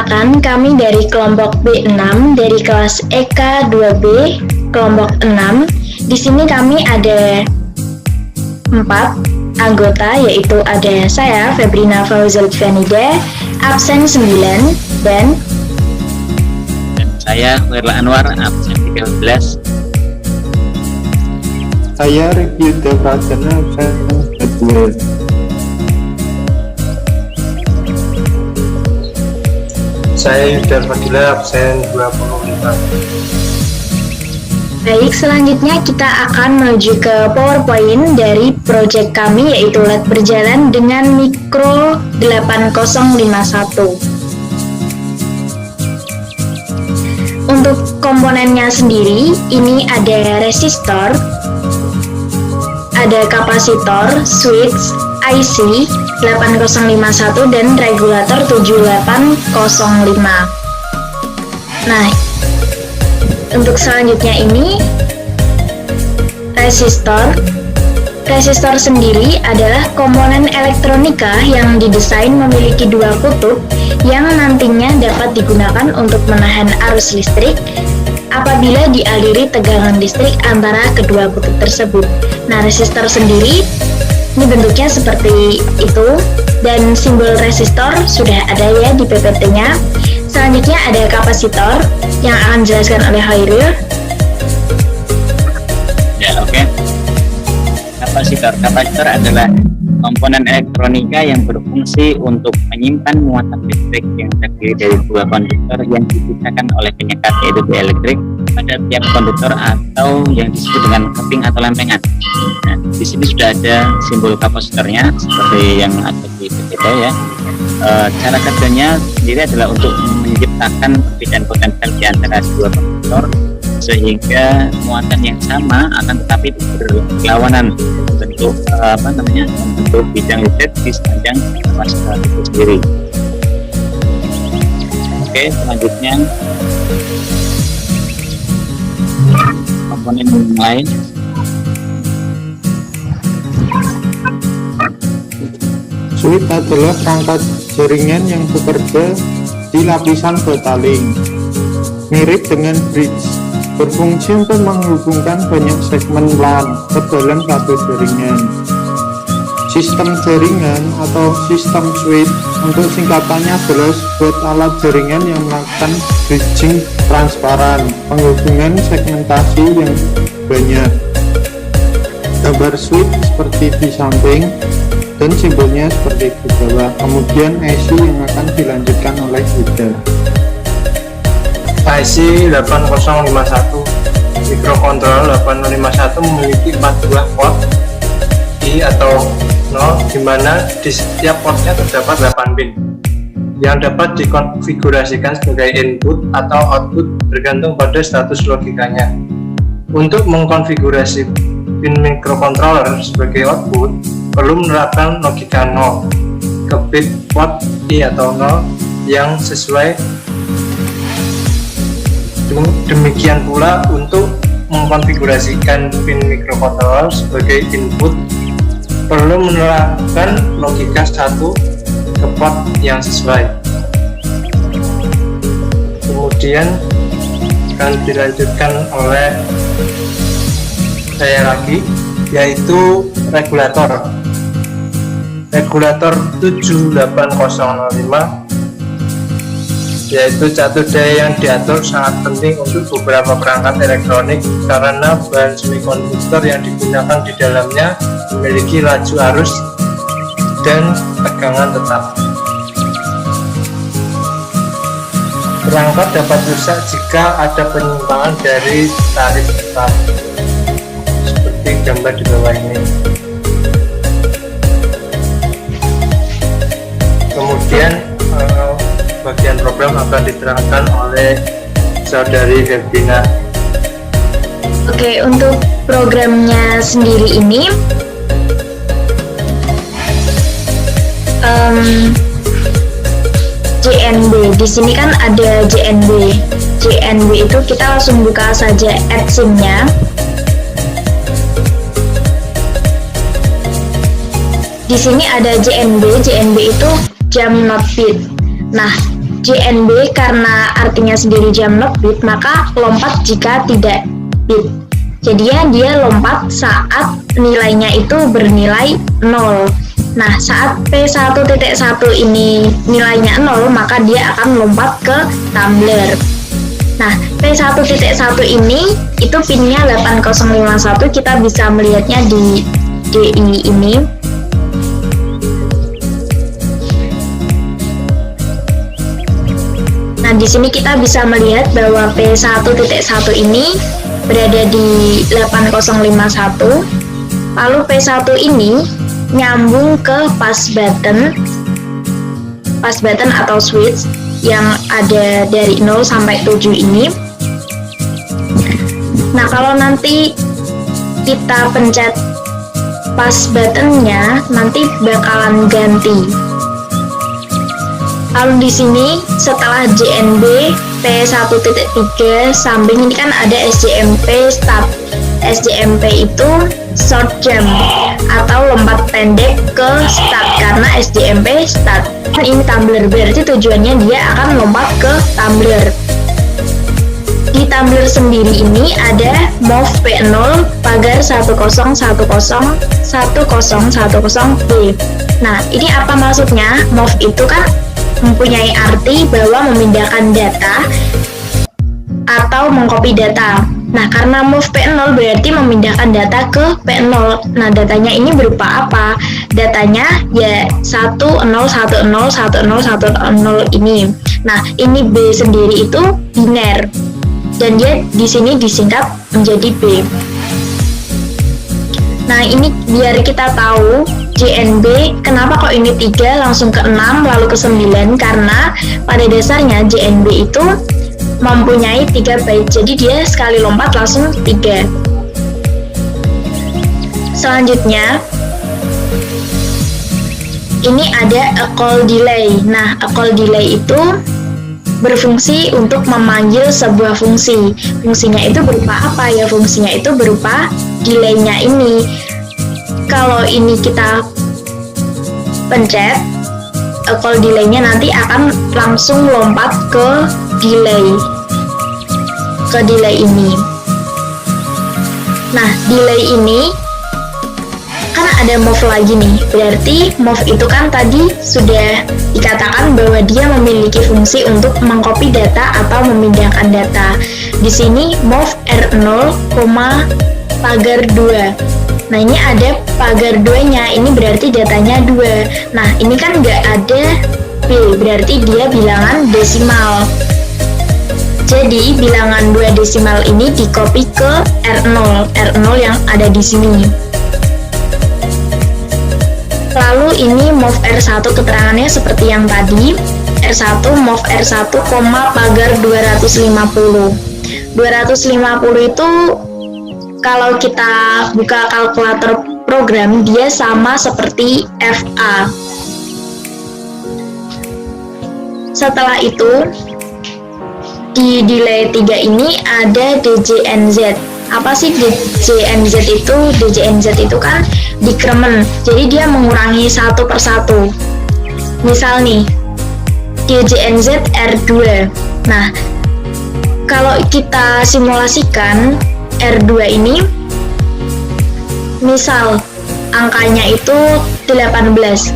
Perkenalkan, kami dari kelompok B6 dari kelas EK 2B kelompok 6. Di sini kami ada 4 anggota, yaitu ada saya Febrina Fauzul Fanida, absen 9, dan saya Wirla Anwar, absen 13. Saya Riki Yuda Prajana, absen 12. Saya Yuda Fadila, absen 25. Baik, selanjutnya kita akan menuju ke PowerPoint dari proyek kami, yaitu LED berjalan dengan mikro 8051. Untuk komponennya sendiri, ini ada resistor, ada kapasitor, switch, IC 8051 dan regulator 7805. Nah, untuk selanjutnya ini resistor. Resistor sendiri adalah komponen elektronika yang didesain memiliki dua kutub yang nantinya dapat digunakan untuk menahan arus listrik apabila dialiri tegangan listrik antara kedua kutub tersebut. Nah, resistor sendiri ini bentuknya seperti itu, dan simbol resistor sudah ada ya di PPT-nya. Selanjutnya ada kapasitor yang akan dijelaskan oleh Khairul. Ya, oke. Kapasitor adalah komponen elektronika yang berfungsi untuk menyimpan muatan listrik yang terdiri dari dua konduktor yang dipisahkan oleh penyekat, yaitu dieletrik, pada tiap konduktor atau yang disebut dengan keping atau lempengan. Nah, di sini sudah ada simbol kapasitornya seperti yang ada di PPT ya. Cara kerjanya sendiri adalah untuk menciptakan perbedaan potensial di antara dua konduktor sehingga muatan yang sama akan tetapi berlawanan bentuk membentuk bidang listrik di sepanjang kapasitor itu sendiri. Oke, selanjutnya komponen lain. Switch adalah perangkat jaringan yang bekerja di lapisan betaling, mirip dengan bridge, berfungsi untuk menghubungkan banyak segmen LAN ke dalam satu jaringan. Sistem jaringan atau sistem switch untuk singkatannya adalah sebuah alat jaringan yang melakukan bridging transparan, penghubungan segmentasi yang banyak. Gambar switch seperti di samping dan simbolnya seperti di bawah. Kemudian IC yang akan dilanjutkan oleh Yuda. IC 8051 microcontroller 8051 memiliki 4 buah port I atau 0, di mana di setiap portnya terdapat 8 pin yang dapat dikonfigurasikan sebagai input atau output bergantung pada status logikanya. Untuk mengkonfigurasi pin microcontroller sebagai output, perlu menerapkan logika 0 ke bit port I atau 0 yang sesuai. Demikian pula untuk mengkonfigurasikan pin microcontroller sebagai input, perlu menerapkan logika 1 ke port yang sesuai. Kemudian akan dilanjutkan oleh saya lagi, yaitu regulator 7805, yaitu catur daya yang diatur sangat penting untuk beberapa perangkat elektronik karena bahan semikonduktor yang digunakan di dalamnya memiliki laju arus dan tegangan tetap. Perangkat dapat rusak jika ada penyimpangan dari tarif tetap, seperti gambar di bawah ini. Kemudian bagian program akan diterangkan oleh saudari Febrina. Oke, untuk programnya sendiri ini JNB. Di sini kan ada JNB. JNB itu kita langsung buka saja AdSync-nya. Di sini ada JNB. JNB itu jam not bit. Nah, JNB karena artinya sendiri jam not bit, maka lompat jika tidak bit. Jadinya dia lompat saat nilainya itu bernilai 0. Nah, saat P1.1 ini nilainya 0, maka dia akan lompat ke tumbler. Nah, P1.1 ini itu pinnya 8051, kita bisa melihatnya di DI ini. Nah, di sini kita bisa melihat bahwa P1.1 ini berada di 8051. Lalu P1 ini nyambung ke pass button atau switch yang ada dari 0 sampai 7 ini. Nah, kalau nanti kita pencet pass buttonnya, nanti bakalan ganti. Lalu di sini setelah JNB P1.3 samping ini kan ada SJMP start. SJMP itu short jump atau lompat pendek ke start karena SJMP start. Ini tumbler, berarti tujuannya dia akan lompat ke tumbler. Di tumbler sendiri ini ada move P0 pagar 10101010B. Nah, ini apa maksudnya? Move itu kan mempunyai arti bahwa memindahkan data atau mengcopy data. Nah, karena move P0 berarti memindahkan data ke P0. Nah, datanya ini berupa apa? Datanya ya 10101010 ini. Nah, ini B sendiri itu biner. Dan dia di sini disingkat menjadi B. Nah, ini biar kita tahu JNB kenapa kok ini 3 langsung ke 6 lalu ke 9, karena pada dasarnya JNB itu mempunyai 3 byte, jadi dia sekali lompat langsung 3. Selanjutnya ini ada a call delay. Nah, a call delay itu berfungsi untuk memanggil sebuah fungsi. Fungsinya itu berupa apa ya? Fungsinya itu berupa delay-nya ini. Kalau ini kita pencet, call delay-nya nanti akan langsung lompat ke delay ini. Nah, delay ini kan ada move lagi nih, berarti move itu kan tadi sudah dikatakan bahwa dia memiliki fungsi untuk mengcopy data atau memindahkan data. Di sini move R0, pagar 2. Nah, ini ada pagar 2-nya, ini berarti datanya 2. Nah, ini kan nggak ada B, berarti dia bilangan desimal. Jadi, bilangan 2 desimal ini di-copy ke R0 yang ada di sini. Lalu ini move R1, keterangannya seperti yang tadi. R1, move R1, pagar 250. 250 itu kalau kita buka kalkulator program, dia sama seperti FA. Setelah itu, di delay 3 ini ada DJNZ. Apa sih DJNZ itu? DJNZ itu kan decrement, jadi dia mengurangi satu persatu. Misal nih, DJNZ R2. Nah, kalau kita simulasikan R2 ini, misal angkanya itu 18.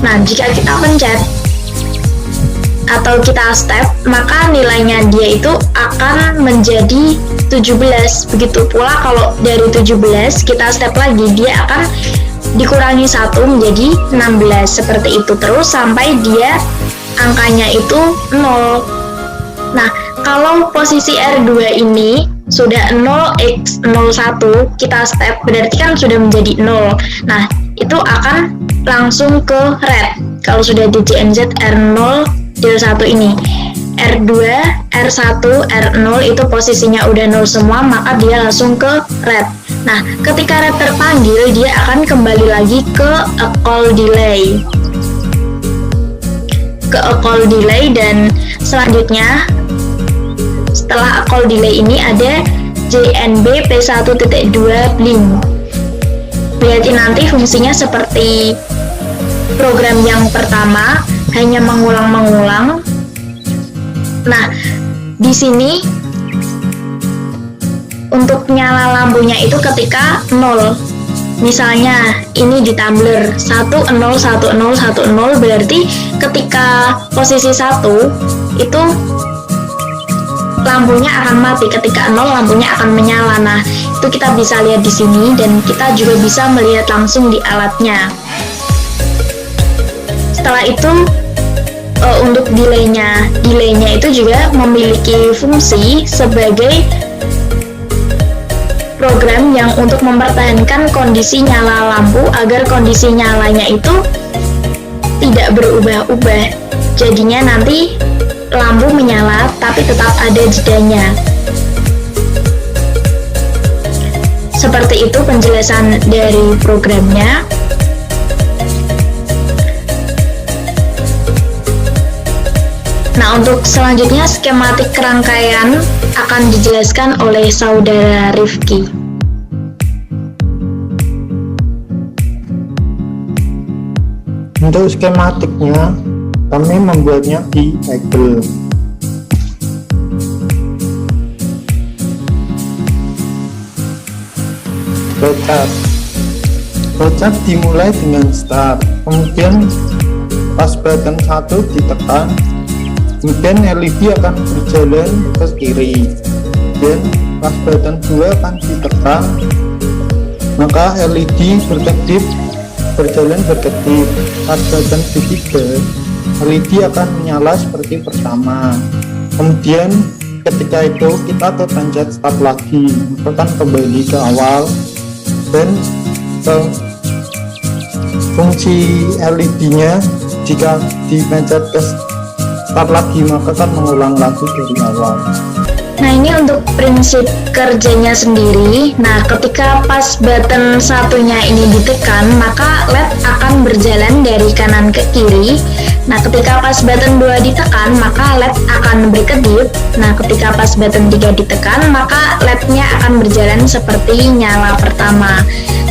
Nah, jika kita pencet atau kita step, maka nilainya dia itu akan menjadi 17. Begitu pula kalau dari 17 kita step lagi, dia akan dikurangi 1 menjadi 16. Seperti itu terus sampai dia angkanya itu 0. Nah, kalau posisi R2 ini sudah 0x01, kita step, berarti kan sudah menjadi 0. Nah, itu akan langsung ke red. Kalau sudah DJNZ R0 del1 ini, R2, R1, R0 itu posisinya udah 0 semua, maka dia langsung ke red. Nah, ketika red terpanggil, dia akan kembali lagi ke a call delay. Dan selanjutnya setelah call delay ini ada JNB P1.2 blink. Berarti nanti fungsinya seperti program yang pertama, hanya mengulang-mengulang Nah, di sini untuk nyala lampunya itu ketika 0. Misalnya ini di tumbler 101010 berarti ketika posisi 1 itu lampunya akan mati, ketika 0 lampunya akan menyala. Nah, itu kita bisa lihat di sini dan kita juga bisa melihat langsung di alatnya. Setelah itu untuk delaynya itu juga memiliki fungsi sebagai program yang untuk mempertahankan kondisi nyala lampu agar kondisi nyalanya itu tidak berubah-ubah. Jadinya nanti lampu menyala tapi tetap ada jedanya. Seperti itu penjelasan dari programnya. Nah, untuk selanjutnya skematik rangkaian akan dijelaskan oleh saudara Rifki. Untuk skematiknya, kami membuatnya di Excel. Flowchart dimulai dengan start, kemudian pas button 1 ditekan, kemudian LED akan berjalan ke kiri, dan pas button 2 akan ditekan, maka LED berjalan berkedip. Pas button ketiga, LED akan menyala seperti pertama. Kemudian ketika itu kita terpencet start lagi, akan kembali ke awal, dan fungsi LED-nya jika dipencet ke start lagi maka akan mengulang lagi dari awal. Nah, ini untuk prinsip kerjanya sendiri. Nah, ketika pas button satunya ini ditekan, maka LED akan berjalan dari kanan ke kiri. Nah, ketika pas button 2 ditekan, maka LED akan berkedip. Nah, ketika pas button 3 ditekan, maka LED-nya akan berjalan seperti nyala pertama.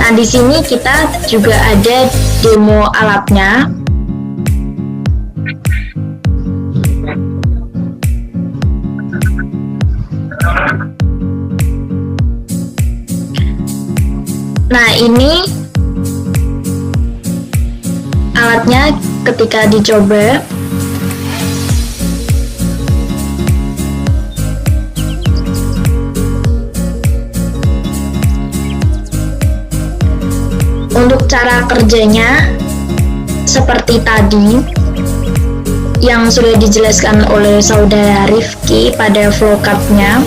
Nah, di sini kita juga ada demo alatnya. Nah, ini alatnya ketika dicoba. Untuk cara kerjanya seperti tadi yang sudah dijelaskan oleh saudara Rifki pada flowchart-nya.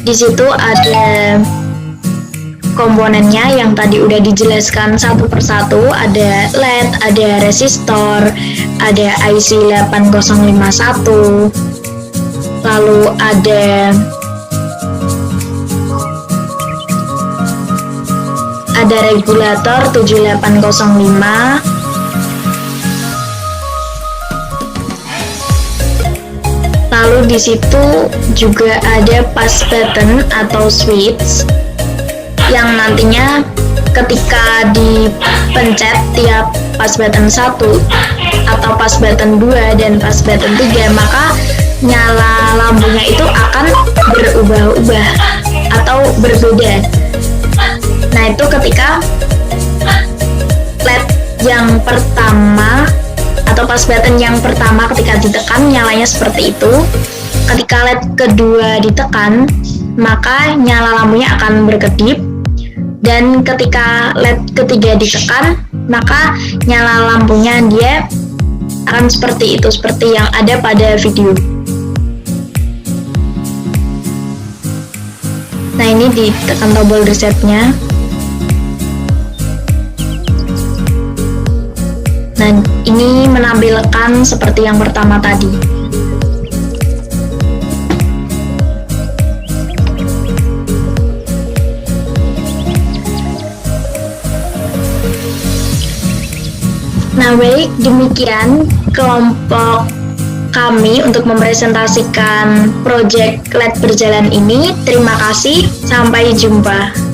Di situ ada komponennya yang tadi udah dijelaskan satu persatu, ada LED, ada resistor, ada IC 8051, lalu ada regulator 7805, lalu di situ juga ada pas button atau switch yang nantinya ketika dipencet tiap pas button 1 atau pas button 2 dan pas button 3, maka nyala lampunya itu akan berubah-ubah atau berbeda. Nah, itu ketika LED yang pertama atau pas button yang pertama ketika ditekan nyalanya seperti itu. Ketika LED kedua ditekan, maka nyala lampunya akan berkedip, dan ketika LED ketiga ditekan, maka nyala lampunya dia akan seperti itu, seperti yang ada pada video. Nah, ini ditekan tombol resetnya. Nah, ini menampilkan seperti yang pertama tadi. Nah, baik, demikian kelompok kami untuk mempresentasikan proyek LED berjalan ini. Terima kasih, sampai jumpa.